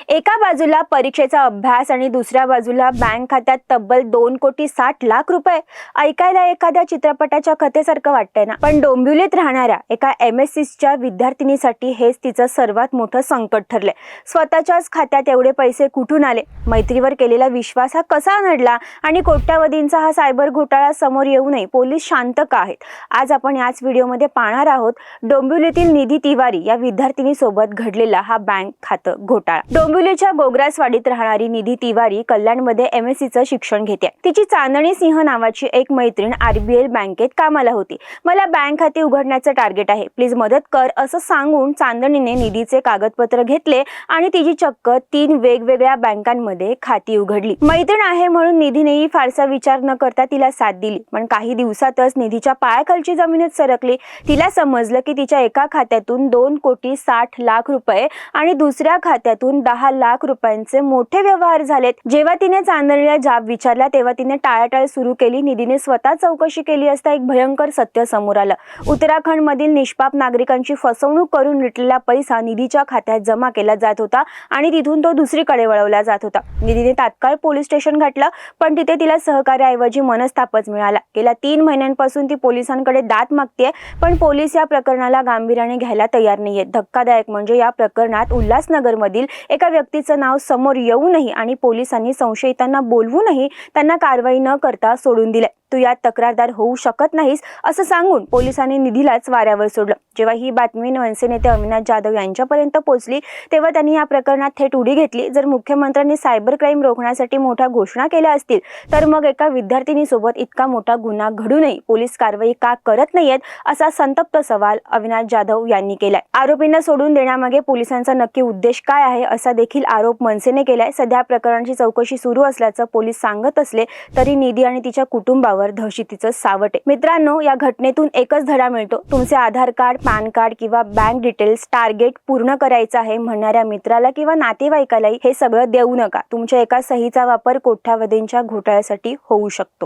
एका बाजूला परीक्षेचा अभ्यास आणि दुसऱ्या बाजूला बँक खात्यात तब्बल 2,60,00,000 रुपये। ऐकायला एखाद्या चित्रपटाच्या कथेसारखं वाटतंय ना, पण डोंबिवलीत राहणाऱ्या एका MSCच्या विद्यार्थिनीसाठी हेच तिचं सर्वात मोठं संकट ठरले। स्वतःच्याच खात्यात एवढे पैसे कुठून आले, मैत्रीवर केलेला विश्वास हा कसा नडला आणि कोट्यावधींचा हा सायबर घोटाळा समोर येऊनही पोलीस शांत का आहेत? आज आपण याच व्हिडिओमध्ये पाहणार आहोत डोंबिवलीतील निधी तिवारी या विद्यार्थिनीसोबत घडलेला हा बँक खातं घोटाळा। डोंबिवलीच्या गोग्रासवाडीत राहणारी निधी तिवारी कल्याणमध्ये MSCचं शिक्षण घेते। तिची चांदणी सिंह नावाची एक मैत्रीण RBL बँकेत कामाला होती। मला बँक खाते उघडण्याचं टार्गेट आहे, प्लीज मदत कर असं सांगून चांदणीने निधीचे कागदपत्र घेतले आणि तिची चक्क 3 वेगवेगळ्या बँकांमध्ये खाती उघडली। मैत्रीण आहे म्हणून निधीनेही फारसा विचार न करता तिला साथ दिली, पण काही दिवसातच निधीच्या पायाखालची जमीनच सरकली। तिला समजलं की तिच्या एका खात्यातून 2,60,00,000 रुपये आणि दुसऱ्या खात्यातून 10 लाख रुपयांचे मोठे व्यवहार झालेत। जेव्हा तिने चांदणीला जाब विचारला तेव्हा तिने टाळाटाळ सुरू केली। निधीने स्वतः चौकशी केली असता एक भयंकर सत्य समोर आलं। उत्तराखंडमधील निष्पाप नागरिकांची फसवणूक करून लुटलेला पैसा निधीच्या खात्यात जमा केला जात होता आणि तिथून तो दुसरीकडे वळवला जात होता। निधीने तात्काळ पोलीस स्टेशन गाठलं, पण तिथे तिला सहकार्याऐवजी मनस्तापच मिळाला। गेल्या 3 महिन्यांपासून ती पोलिसांकडे दाद मागतेय, पण पोलीस या प्रकरणाला गांभीर्याने घ्यायला तयार नाहीयेत। धक्कादायक म्हणजे या प्रकरणात उल्हासनगरमधील एका व्यक्तीचं नाव समोर येऊनही आणि पोलिसांनी संशयितांना बोलवूनही त्यांना कारवाई न करता सोडून दिले। तू यात तक्रारदार होऊ शकत नाहीस असं सांगून पोलिसांनी निधीलाच वाऱ्यावर सोडलं। जेव्हा ही बातमी मनसे नेते अविनाश जाधव यांच्यापर्यंत पोहोचली तेव्हा त्यांनी या प्रकरणात थेट उडी घेतली। जर मुख्यमंत्र्यांनी सायबर क्राईम रोखण्यासाठी मोठ्या घोषणा केल्या असतील तर मग एका विद्यार्थिनीसोबत इतका मोठा गुन्हा घडूनही पोलीस कारवाई का करत नाहीयेत असा संतप्त सवाल अविनाश जाधव यांनी केलाय। आरोपींना सोडून देण्यामागे पोलिसांचा नक्की उद्देश काय आहे असा देखील आरोप मनसेने केलाय। सध्या प्रकरणाची चौकशी सुरू असल्याचं पोलीस सांगत असले तरी निधी आणि तिच्या कुटुंबावर दहशतीचं सावट आहे। मित्रांनो, या घटनेतून एकच धडा मिळतो, तुमचे आधार कार्ड, पॅन कार्ड किंवा बँक डिटेल्स टार्गेट पूर्ण करायचं आहे म्हणणाऱ्या मित्राला किंवा नातेवाईकालाही हे सगळं देऊ नका। तुमच्या एका सहीचा वापर कोट्यावधींच्या घोटाळ्यासाठी होऊ शकतो।